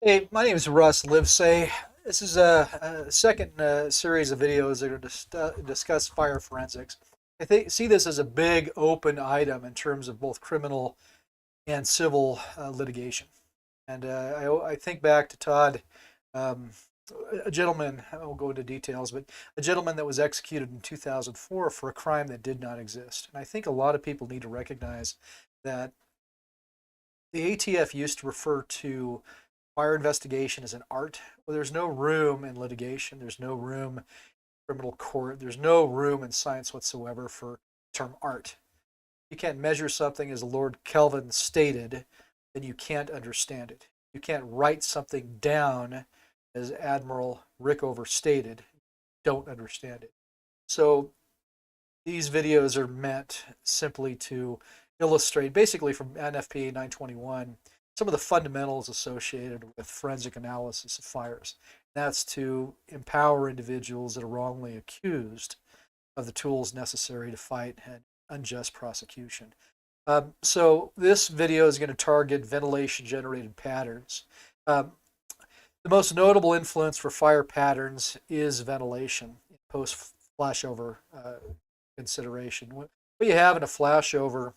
Hey, my name is Russ Livesay. This is a second series of videos that are going to discuss fire forensics. See this as a big open item in terms of both criminal and civil litigation. And I think back to Todd, um, a gentleman, I won't go into details, but a gentleman that was executed in 2004 for a crime that did not exist. And I think a lot of people need to recognize that the ATF used to refer to fire investigation as an art. Well, there's no room in litigation. There's no room in criminal court. There's no room in science whatsoever for the term art. You can't measure something as Lord Kelvin stated, then you can't understand it. You can't write something down as Admiral Rickover stated, don't understand it. So these videos are meant simply to illustrate, basically from NFPA 921, some of the fundamentals associated with forensic analysis of fires. That's to empower individuals that are wrongly accused of the tools necessary to fight an unjust prosecution. So this video is going to target ventilation-generated patterns. Um, the most notable influence for fire patterns is ventilation post-flashover consideration. What you have in a flashover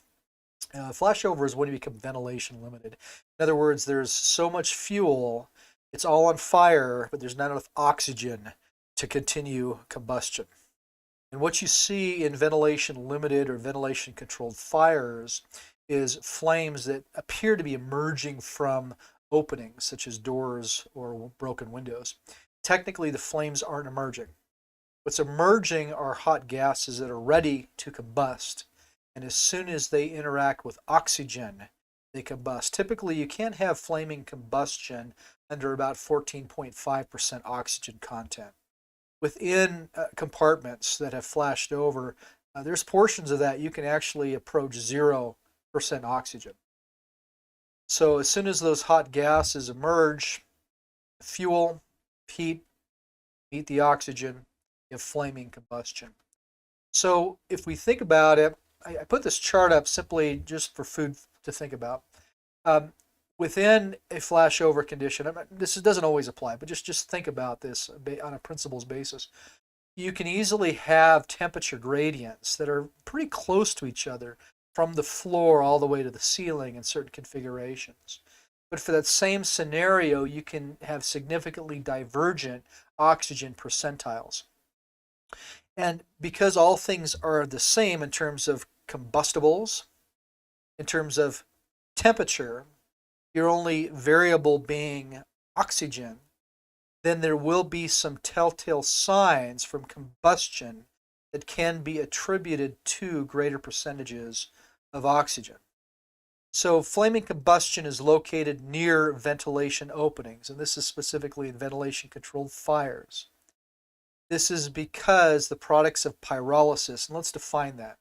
is when you become ventilation limited. In other words, there's so much fuel, it's all on fire, but there's not enough oxygen to continue combustion. And what you see in ventilation limited or ventilation controlled fires is flames that appear to be emerging from openings, such as doors or broken windows. Technically, the flames aren't emerging. What's emerging are hot gases that are ready to combust. And as soon as they interact with oxygen, they combust. Typically, you can't have flaming combustion under about 14.5% oxygen content. Within compartments that have flashed over, there's portions of that you can actually approach 0% oxygen. So as soon as those hot gases emerge, fuel, heat, meet the oxygen, you have flaming combustion. So if we think about it, I put this chart up simply just for food to think about. Um, Within a flashover condition, this doesn't always apply, but just think about this on a principles basis. You can easily have temperature gradients that are pretty close to each other from the floor all the way to the ceiling in certain configurations. But for that same scenario, you can have significantly divergent oxygen percentiles. And because all things are the same in terms of combustibles, in terms of temperature, your only variable being oxygen, then there will be some telltale signs from combustion that can be attributed to greater percentages of oxygen. So flaming combustion is located near ventilation openings, and this is specifically in ventilation-controlled fires. This is because the products of pyrolysis, and let's define that.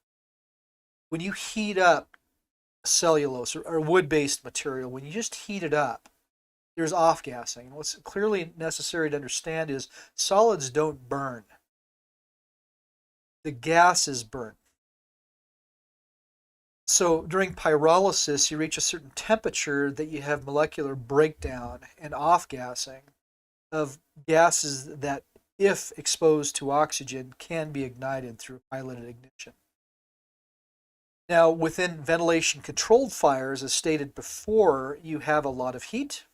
When you heat up cellulose or wood-based material, when you just heat it up, there's off-gassing. And what's clearly necessary to understand is solids don't burn. The gases burn. So during pyrolysis, you reach a certain temperature that you have molecular breakdown and off-gassing of gases that, if exposed to oxygen, can be ignited through piloted ignition. Now, within ventilation-controlled fires, as stated before, you have a lot of heat,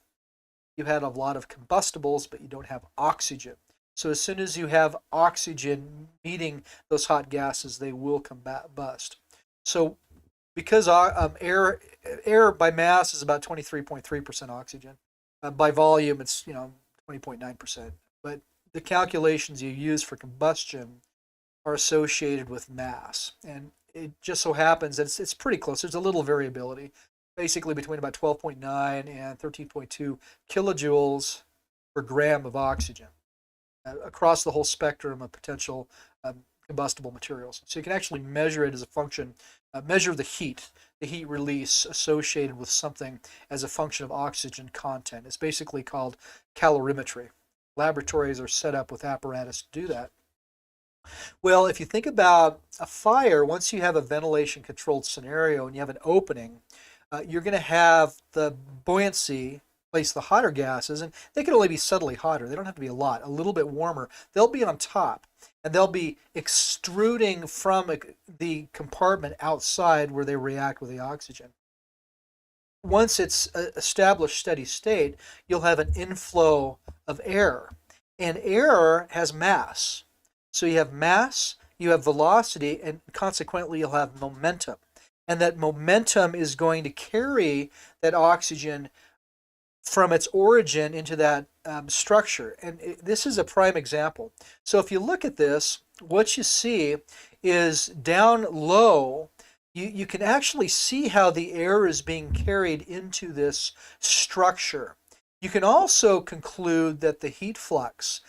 you have a lot of combustibles, but you don't have oxygen. So as soon as you have oxygen meeting those hot gases, they will combust. So because air by mass is about 23.3% oxygen, by volume it's 20.9%. But the calculations you use for combustion are associated with mass, and it just so happens that it's pretty close. There's a little variability, basically between about 12.9 and 13.2 kilojoules per gram of oxygen across the whole spectrum of potential combustible materials. So you can actually measure it as a function, measure the heat release associated with something as a function of oxygen content. It's basically called calorimetry. Laboratories are set up with apparatus to do that. Well, if you think about a fire, once you have a ventilation controlled scenario and you have an opening, you're going to have the buoyancy place the hotter gases, and they can only be subtly hotter. They don't have to be a lot, a little bit warmer. They'll be on top, and they'll be extruding from the compartment outside where they react with the oxygen. Once it's established steady state, you'll have an inflow of air. And air has mass. So you have mass, you have velocity, and consequently you'll have momentum. And that momentum is going to carry that oxygen from its origin into that structure. And this is a prime example. So if you look at this, what you see is down low, you can actually see how the air is being carried into this structure. You can also conclude that the heat flux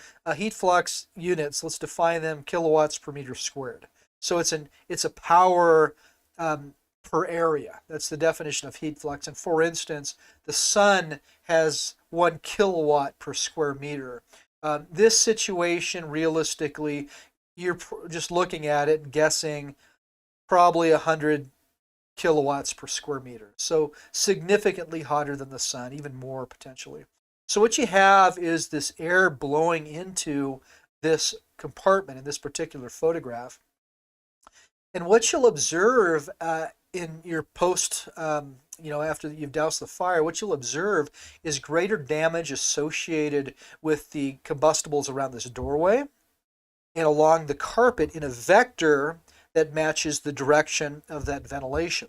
units, let's define them kilowatts per meter squared. So it's a power per area. That's the definition of heat flux. And for instance, the sun has 1 kilowatt per square meter. This situation, realistically, you're just looking at it and guessing probably 100 kilowatts per square meter. So significantly hotter than the sun, even more potentially. So what you have is this air blowing into this compartment in this particular photograph. And what you'll observe in your post, after you've doused the fire, what you'll observe is greater damage associated with the combustibles around this doorway and along the carpet in a vector that matches the direction of that ventilation.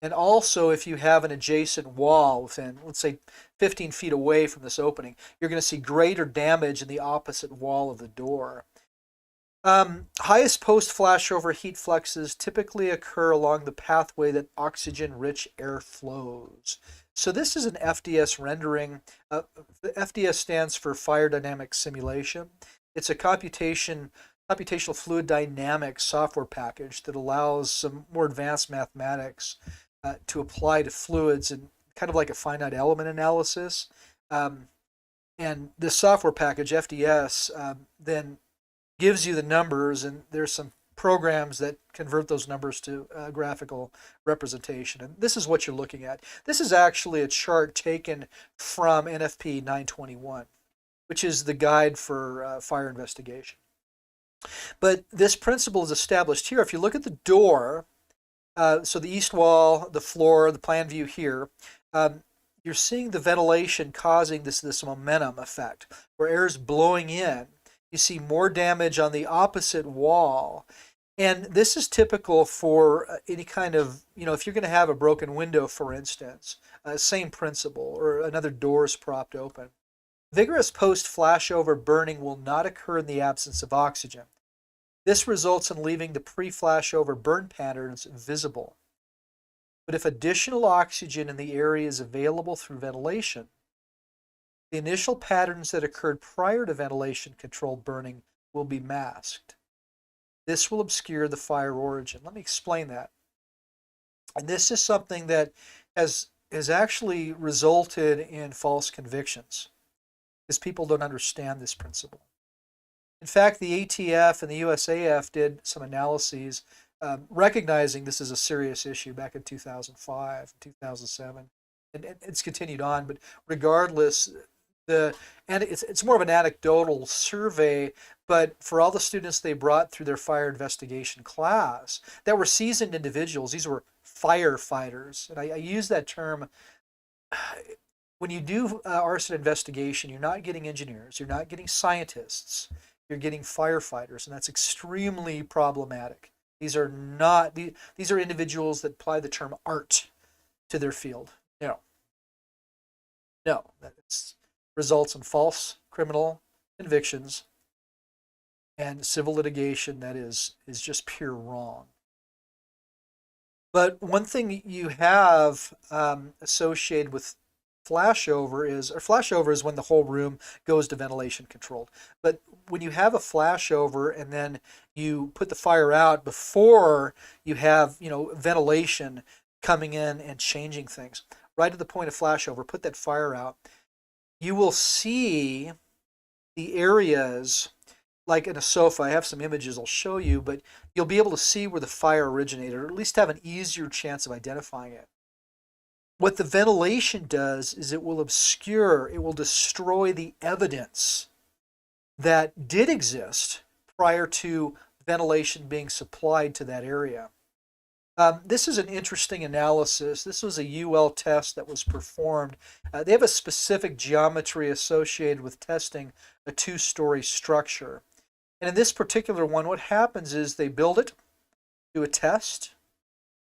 And also, if you have an adjacent wall within, let's say, 15 feet away from this opening, you're going to see greater damage in the opposite wall of the door. Highest post-flashover heat fluxes typically occur along the pathway that oxygen-rich air flows. So this is an FDS rendering. The FDS stands for Fire Dynamic Simulation. It's a computational fluid dynamics software package that allows some more advanced mathematics to apply to fluids and kind of like a finite element analysis. And this software package, FDS, then gives you the numbers, and there's some programs that convert those numbers to graphical representation. And this is what you're looking at. This is actually a chart taken from NFPA 921, which is the guide for fire investigation. But this principle is established here. If you look at the door, so the east wall, the floor, the plan view here, you're seeing the ventilation causing this momentum effect, where air is blowing in. You see more damage on the opposite wall. And this is typical for any kind of, if you're going to have a broken window, for instance, same principle, or another door is propped open. Vigorous post-flashover burning will not occur in the absence of oxygen. This results in leaving the pre-flashover burn patterns visible. But if additional oxygen in the area is available through ventilation, the initial patterns that occurred prior to ventilation-controlled burning will be masked. This will obscure the fire origin. Let me explain that. And this is something that has actually resulted in false convictions, because people don't understand this principle. In fact, the ATF and the USAF did some analyses recognizing this is a serious issue back in 2005, 2007, and it's continued on. But regardless, and it's more of an anecdotal survey, but for all the students they brought through their fire investigation class that were seasoned individuals, these were firefighters, and I use that term. When you do arson investigation, you're not getting engineers, you're not getting scientists, you're getting firefighters, and that's extremely problematic. These are not, these are individuals that apply the term art to their field. No, that's results in false criminal convictions and civil litigation that is just pure wrong. But one thing you have associated with flashover is when the whole room goes to ventilation controlled. But when you have a flashover and then you put the fire out before you have ventilation coming in and changing things, right at the point of flashover, put that fire out, you will see the areas, like in a sofa. I have some images I'll show you, but you'll be able to see where the fire originated, or at least have an easier chance of identifying it. What the ventilation does is it will obscure, it will destroy the evidence that did exist prior to ventilation being supplied to that area. This is an interesting analysis. This was a UL test that was performed. They have a specific geometry associated with testing a two-story structure. And in this particular one, what happens is they build it, do a test,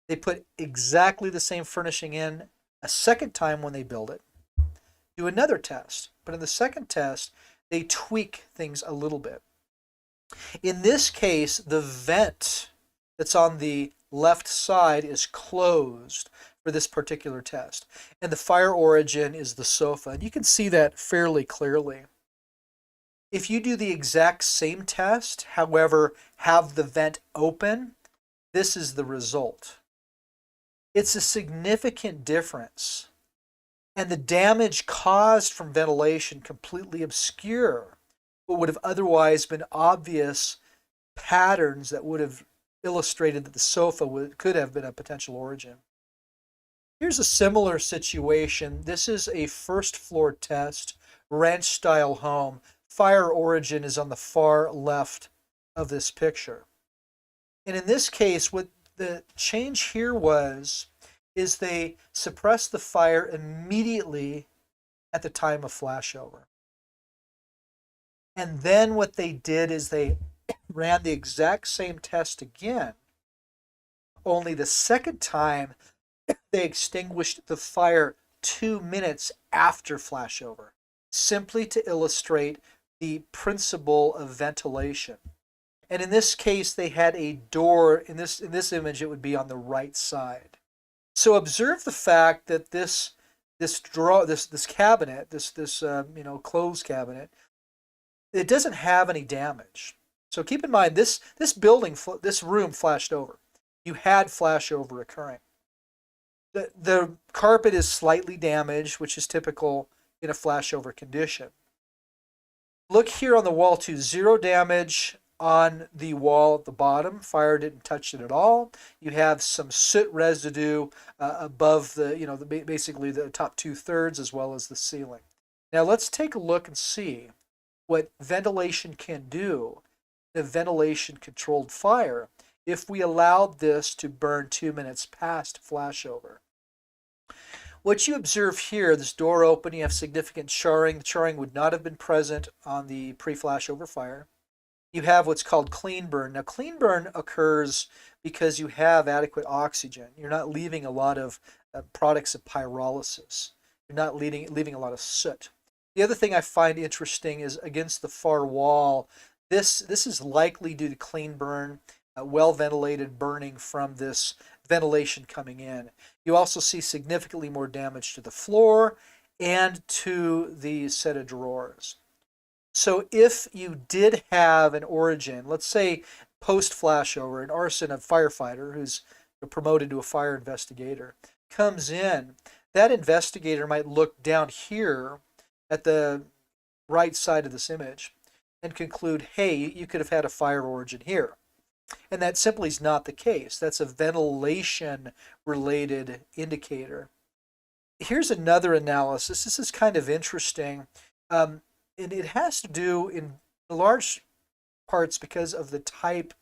they put exactly the same furnishing in a second time when they build it, do another test. But in the second test, they tweak things a little bit. In this case, the vent that's on the left side is closed for this particular test. And the fire origin is the sofa. And you can see that fairly clearly. If you do the exact same test, however, have the vent open, this is the result. It's a significant difference. And the damage caused from ventilation completely obscure what would have otherwise been obvious patterns that would have illustrated that the sofa could have been a potential origin. Here's a similar situation. This is a first floor test, ranch style home. Fire origin is on the far left of this picture. And in this case, what the change here is they suppressed the fire immediately at the time of flashover. And then what they did is they ran the exact same test again, only the second time they extinguished the fire 2 minutes after flashover, simply to illustrate the principle of ventilation. And in this case, they had a door. In this image, it would be on the right side. So observe the fact that this cabinet, closed cabinet, it doesn't have any damage. So keep in mind, this room flashed over. You had flashover occurring. The carpet is slightly damaged, which is typical in a flashover condition. Look here on the wall too, 0 damage on the wall at the bottom. Fire didn't touch it at all. You have some soot residue above basically the top 2/3 as well as the ceiling. Now let's take a look and see what ventilation can do, the ventilation controlled fire, if we allowed this to burn 2 minutes past flashover. What you observe here, this door open, you have significant charring. The charring would not have been present on the pre-flashover fire. You have what's called clean burn. Now, clean burn occurs because you have adequate oxygen. You're not leaving a lot of products of pyrolysis. You're not leaving a lot of soot. The other thing I find interesting is against the far wall, this is likely due to clean burn, well ventilated burning from this ventilation coming in. You also see significantly more damage to the floor and to the set of drawers. So if you did have an origin, let's say post-flashover, an Arson, a firefighter who's promoted to a fire investigator, comes in, that investigator might look down here at the right side of this image and conclude, hey, you could have had a fire origin here. And that simply is not the case. That's a ventilation-related indicator. Here's another analysis. This is kind of interesting. And it has to do in large parts because of the type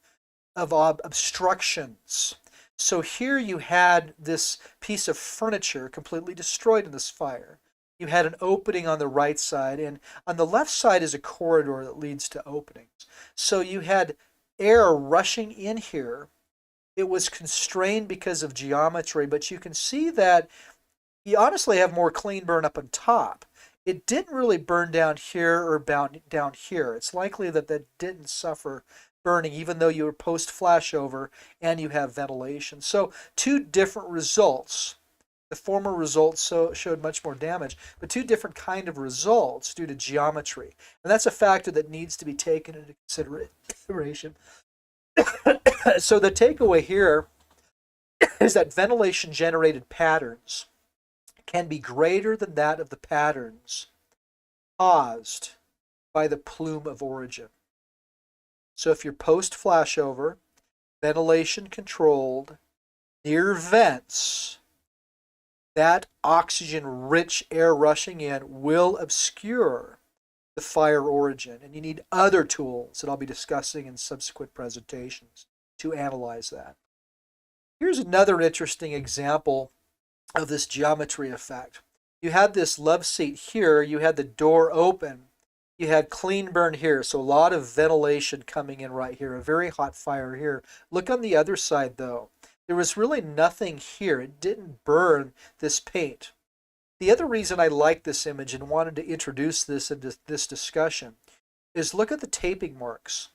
of obstructions. So here you had this piece of furniture completely destroyed in this fire. You had an opening on the right side, and on the left side is a corridor that leads to openings. So you had air rushing in here. It was constrained because of geometry, but you can see that you honestly have more clean burn up on top. It didn't really burn down here or down here. It's likely that that didn't suffer burning, even though you were post-flashover and you have ventilation. So 2 different results. The former results showed much more damage, but 2 different kind of results due to geometry. And that's a factor that needs to be taken into consideration. So the takeaway here is that ventilation-generated patterns can be greater than that of the patterns caused by the plume of origin. So if you're post-flashover, ventilation controlled, near vents, that oxygen-rich air rushing in will obscure the fire origin. And you need other tools that I'll be discussing in subsequent presentations to analyze that. Here's another interesting example of this geometry effect. You had this love seat here, you had the door open, you had clean burn here, so a lot of ventilation coming in right here, a very hot fire here. Look on the other side though. There was really nothing here. It didn't burn this paint. The other reason I like this image and wanted to introduce this into this discussion is look at the taping marks.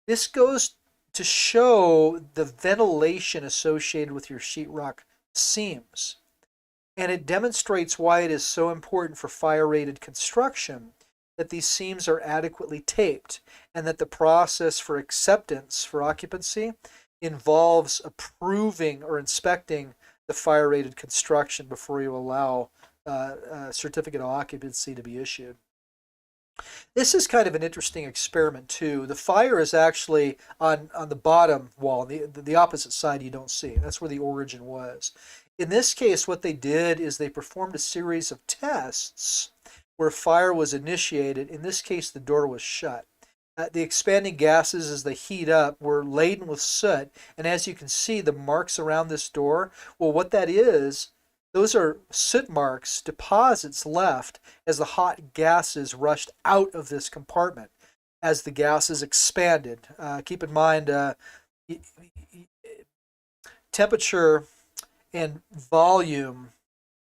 This goes to show the ventilation associated with your sheetrock seams. And it demonstrates why it is so important for fire-rated construction that these seams are adequately taped and that the process for acceptance for occupancy involves approving or inspecting the fire-rated construction before you allow a certificate of occupancy to be issued. This is kind of an interesting experiment too. The fire is actually on the bottom wall, the opposite side you don't see. That's where the origin was. In this case, what they did is they performed a series of tests where fire was initiated. In this case, the door was shut. The expanding gases as they heat up were laden with soot, and as you can see, the marks around this door, well, what that is, those are soot marks, deposits left as the hot gases rushed out of this compartment as the gases expanded. Keep in mind, temperature and volume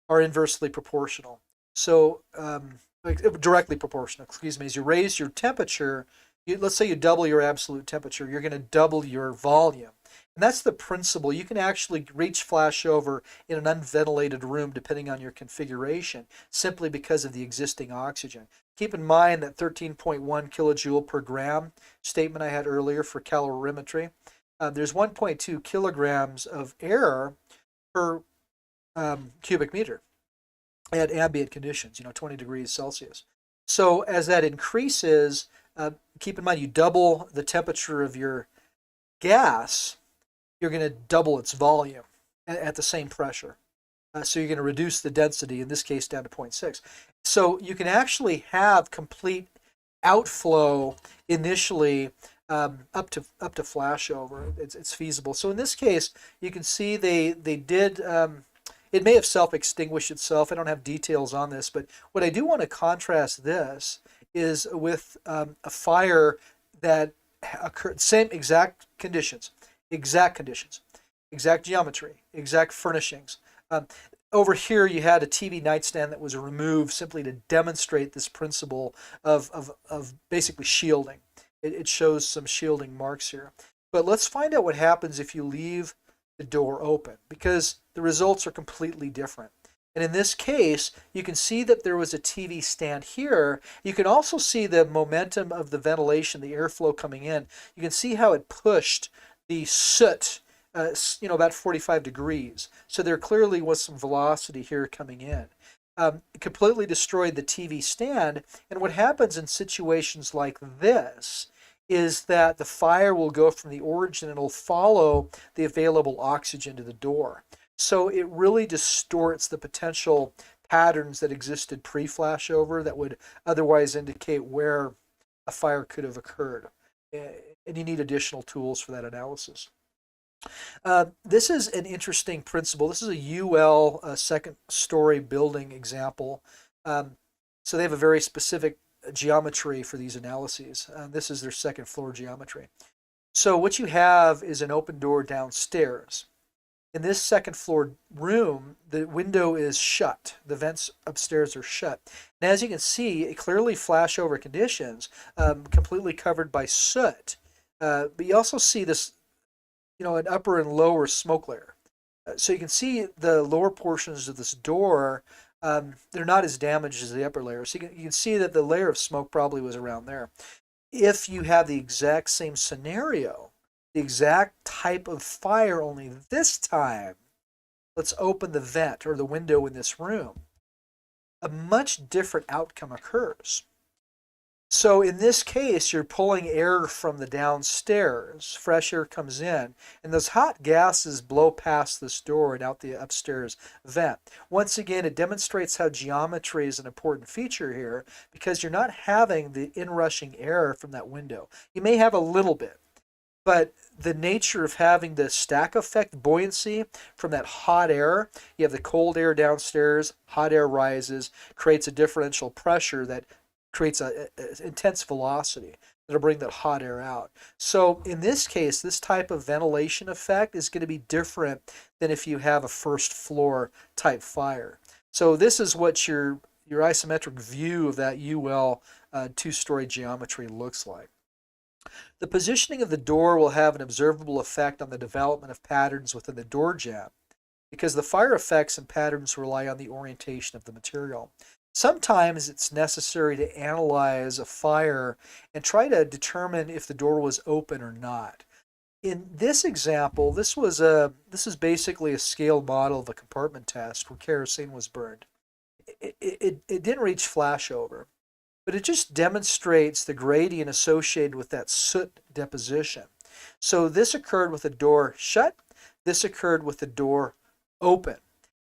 are inversely proportional. So, directly proportional, excuse me. As you raise your temperature, let's say you double your absolute temperature, you're going to double your volume. And that's the principle. You can actually reach flashover in an unventilated room depending on your configuration, simply because of the existing oxygen. Keep in mind that 13.1 kilojoule per gram statement I had earlier for calorimetry. There's 1.2 kilograms of air per cubic meter at ambient conditions, 20 degrees Celsius. So as that increases, keep in mind you double the temperature of your gas, you're going to double its volume at the same pressure. So you're going to reduce the density, in this case down to 0.6. So you can actually have complete outflow initially up to flashover. It's feasible. So in this case, you can see they did. It may have self-extinguished itself. I don't have details on this, but what I do want to contrast this is with a fire that occurred, same exact conditions, exact geometry, exact furnishings. Over here, you had a TV nightstand that was removed simply to demonstrate this principle of basically shielding. It shows some shielding marks here. But let's find out what happens if you leave the door open, because the results are completely different. And in this case, you can see that there was a TV stand here. You can also see the momentum of the ventilation, the airflow coming in. You can see how it pushed the soot, about 45 degrees. So there clearly was some velocity here coming in. It completely destroyed the TV stand. And what happens in situations like this is that the fire will go from the origin and it'll follow the available oxygen to the door. So it really distorts the potential patterns that existed pre-flashover that would otherwise indicate where a fire could have occurred. And you need additional tools for that analysis. This is an interesting principle. This is a UL second story building example. So they have a very specific geometry for these analyses. This is their second floor geometry. So what you have is an open door downstairs. In this second floor room, the window is shut. The vents upstairs are shut. And as you can see, clearly flashover conditions, completely covered by soot. But you also see this, an upper and lower smoke layer. So you can see the lower portions of this door, they're not as damaged as the upper layer. So you can see that the layer of smoke probably was around there. If you have the exact same scenario, the exact type of fire, only this time, let's open the vent or the window in this room, a much different outcome occurs. So in this case, you're pulling air from the downstairs. Fresh air comes in, and those hot gases blow past this door and out the upstairs vent. Once again, it demonstrates how geometry is an important feature here because you're not having the inrushing air from that window. You may have a little bit, but the nature of having the stack effect buoyancy from that hot air, you have the cold air downstairs, hot air rises, creates a differential pressure that creates a intense velocity that'll bring that hot air out. So in this case, this type of ventilation effect is going to be different than if you have a first floor type fire. So this is what your isometric view of that UL two-story geometry looks like. The positioning of the door will have an observable effect on the development of patterns within the door jamb because the fire effects and patterns rely on the orientation of the material. Sometimes it's necessary to analyze a fire and try to determine if the door was open or not. In this example, this is basically a scale model of a compartment test where kerosene was burned. It didn't reach flashover, but it just demonstrates the gradient associated with that soot deposition. So this occurred with the door shut, this occurred with the door open.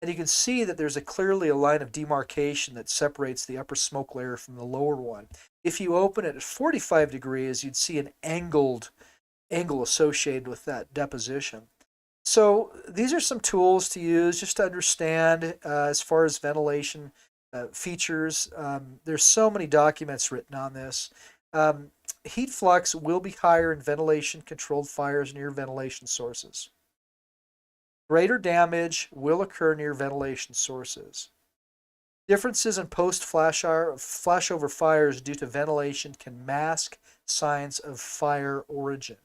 And you can see that there's clearly a line of demarcation that separates the upper smoke layer from the lower one. If you open it at 45 degrees, you'd see an angle associated with that deposition. So these are some tools to use just to understand as far as ventilation features. There's so many documents written on this. Heat flux will be higher in ventilation-controlled fires near ventilation sources. Greater damage will occur near ventilation sources. Differences in post-flashover fires due to ventilation can mask signs of fire origin.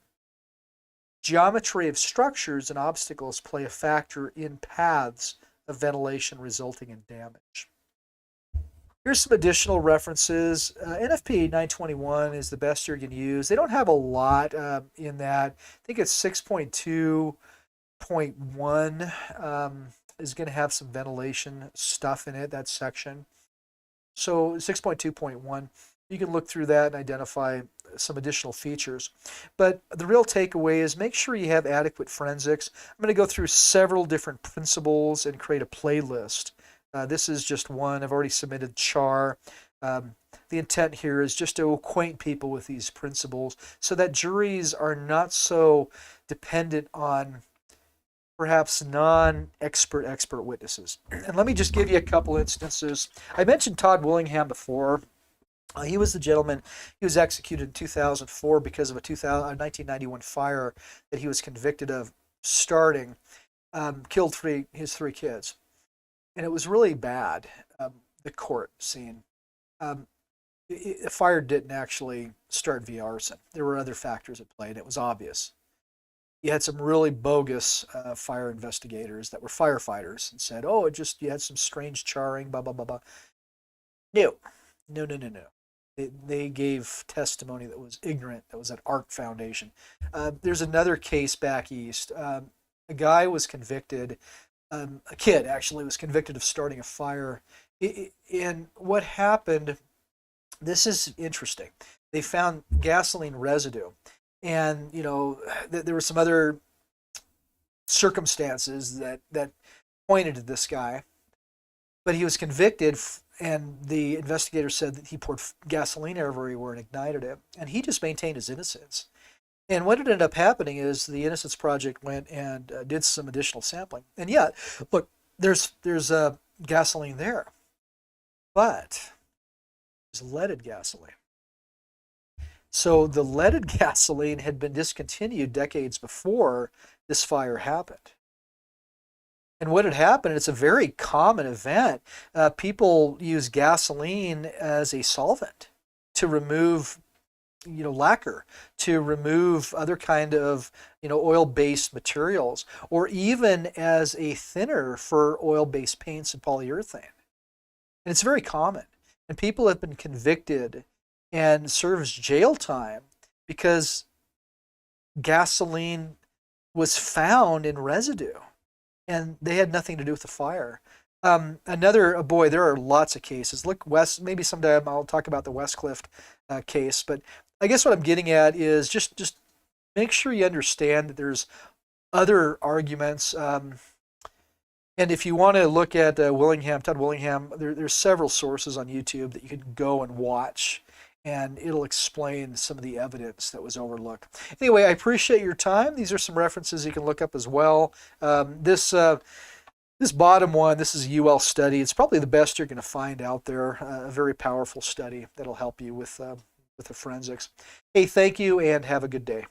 Geometry of structures and obstacles play a factor in paths of ventilation resulting in damage. Here's some additional references. NFPA 921 is the best you're going to use. They don't have a lot in that. I think it's 6.2.1 is going to have some ventilation stuff in it, that section. So 6.2.1, you can look through that and identify some additional features. But the real takeaway is make sure you have adequate forensics. I'm going to go through several different principles and create a playlist. This is just one. I've already submitted CHAR. The intent here is just to acquaint people with these principles so that juries are not so dependent on perhaps non-expert witnesses. And let me just give you a couple instances. I mentioned Todd Willingham before. He was the gentleman, he was executed in 2004 because of a 1991 fire that he was convicted of starting, killed his three kids. And it was really bad, the court scene. The fire didn't actually start via arson. There were other factors at play, and it was obvious. You had some really bogus fire investigators that were firefighters and said, oh, you had some strange charring, blah, blah, blah, blah. No. They gave testimony that was ignorant, that was at ARC Foundation. There's another case back east. A guy was convicted, a kid actually was convicted of starting a fire. And what happened, this is interesting. They found gasoline residue. And, there were some other circumstances that pointed to this guy. But he was convicted, and the investigator said that he poured gasoline everywhere and ignited it. And he just maintained his innocence. And what ended up happening is the Innocence Project went and did some additional sampling. And yeah, look, there's gasoline there. But there's leaded gasoline. So the leaded gasoline had been discontinued decades before this fire happened. And what had happened, it's a very common event. People use gasoline as a solvent to remove, lacquer, to remove other kind of, oil-based materials, or even as a thinner for oil-based paints and polyurethane. And it's very common. And people have been convicted and serves jail time because gasoline was found in residue and they had nothing to do with the fire. Boy, there are lots of cases. Look, West. Maybe sometime I'll talk about the Westcliff case. But I guess what I'm getting at is just make sure you understand that there's other arguments. And if you want to look at Todd Willingham, there's several sources on YouTube that you can go and watch, and it'll explain some of the evidence that was overlooked. Anyway, I appreciate your time. These are some references you can look up as well. This bottom one, this is a UL study. It's probably the best you're going to find out there. A very powerful study that'll help you with the forensics. Hey, thank you, and have a good day.